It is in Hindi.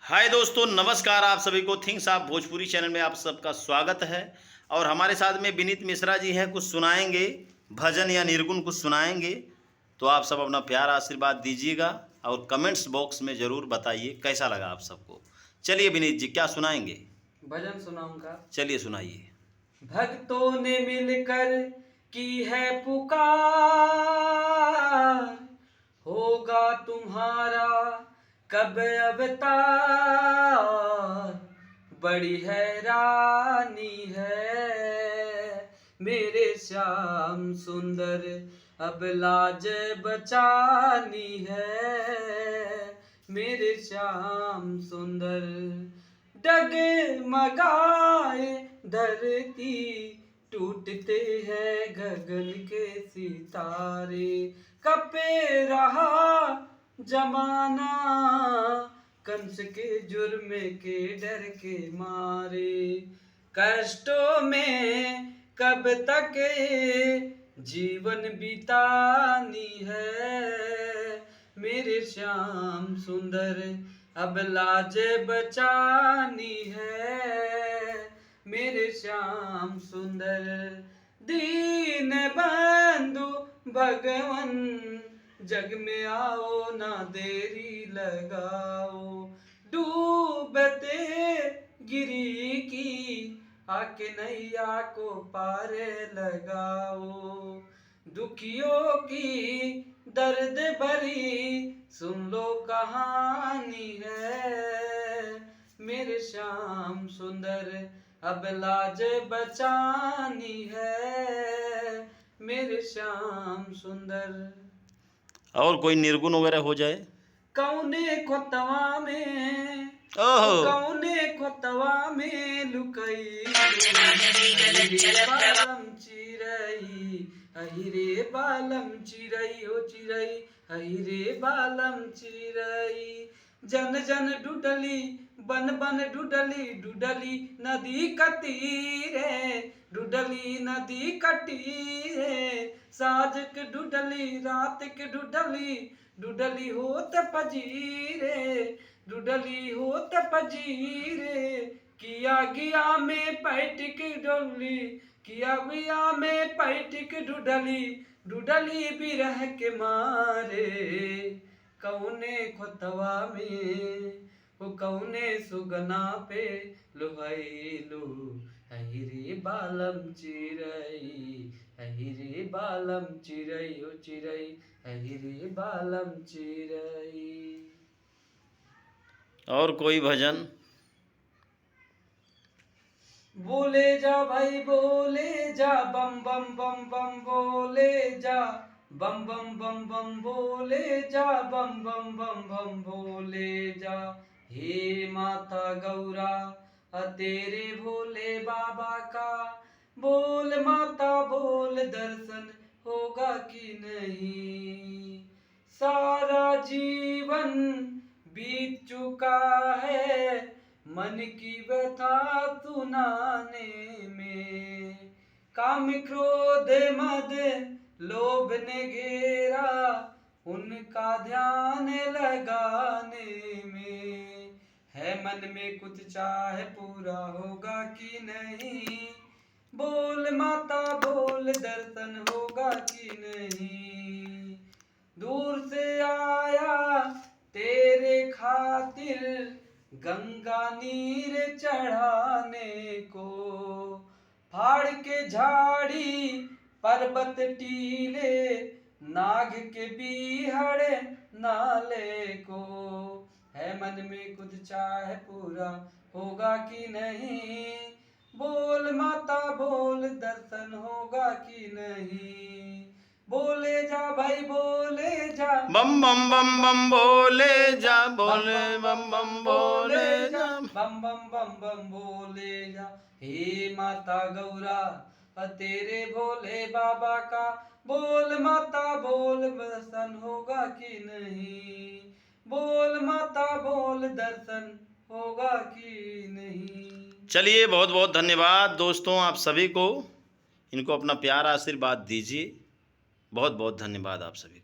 हाय दोस्तों, नमस्कार। आप सभी को थिंग्स ऑफ भोजपुरी चैनल में आप सबका स्वागत है। और हमारे साथ में विनीत मिश्रा जी हैं, कुछ सुनाएंगे, भजन या निर्गुण कुछ सुनाएंगे। तो आप सब अपना प्यार आशीर्वाद दीजिएगा और कमेंट्स बॉक्स में ज़रूर बताइए कैसा लगा आप सबको। चलिए विनीत जी, क्या सुनाएंगे? भजन सुनाऊंगा। चलिए सुनाइए। भक्तों ने मिलकर की है पुकार, होगा तुम्हारा कब अवतार। बड़ी हैरानी है मेरे श्याम सुंदर, अब लाज बचानी है मेरे श्याम सुंदर। डगमगाए धरती, टूटते हैं गगन के सितारे। कपे रहा जमाना, कंस के जुर्म के डर के मारे। कष्टों में कब तक जीवन बितानी है मेरे श्याम सुंदर, अब लाज बचानी है मेरे श्याम सुंदर। दीन बंधु भगवन, जग में आओ ना देरी लगाओ। डूबते गिरी की आके नैया को पार लगाओ। दुखियों की दर्द भरी सुन लो कहानी है मेरे श्याम सुंदर, अब लाज बचानी है मेरे श्याम सुंदर। और कोई निर्गुण वगैरह हो जाए? कौने खोतवा में, ओहो, कौने खोतवा में लुकई बालम चिरई, अहिरे बालम चिरई ओ चिरई, अहिरे बालम चिरई। जन जन डुडली बन बन डुडली, डुडली नदी कतीरे, डुडली नदी कटीरे। साँझ के डुडली रात के डुडली, डुडली होत पजीरे, डुडली होत पजीरे। किया गया में पैठ के डोली, किया गया में पैठ के डुडली, डुडली बिरह के मारे। कौने खोतवा में वो कौने सुगना पे लुहैलू, अहिरे बालम चिरई, अहिरे बालम चिरई ओ चिरई, अहिरे बालम चिरई। और कोई भजन? बोले जा भाई बोले जा, बम बम बम बम बोले जा, बम बम बम बम बोले जा, बम बम बम बम बोले जा। हे माता गौरा तेरे भोले बाबा का, बोल माता बोल, दर्शन होगा कि नहीं। सारा जीवन बीत चुका है मन की व्यथा सुनाने में। काम क्रोध मद लोभ ने घेरा, उनका ध्यान लगाने में। है मन में कुछ चाहे पूरा होगा कि नहीं। बोल माता बोल, दर्शन होगा कि नहीं। दूर से आया तेरे खातिर गंगा नीर चढ़ाने को। फाड़ के झाड़ी पर्वत टीले, नाग के बीहड़ नाले को। है मन में कुछ चाहे पूरा होगा कि नहीं। बोल माता बोल, दर्शन होगा कि नहीं। बोले जा भाई बोले जा, बम बम बम बम बोले जा, बोले बम बम बोले जा। बम बम बम बम बोले जा। हे माता गौरा तेरे भोले बाबा का, बोल माता बोल, दर्शन होगा कि नहीं। बोल माता बोल, दर्शन होगा कि नहीं। चलिए, बहुत बहुत धन्यवाद दोस्तों आप सभी को। इनको अपना प्यार आशीर्वाद दीजिए। बहुत बहुत धन्यवाद आप सभी को।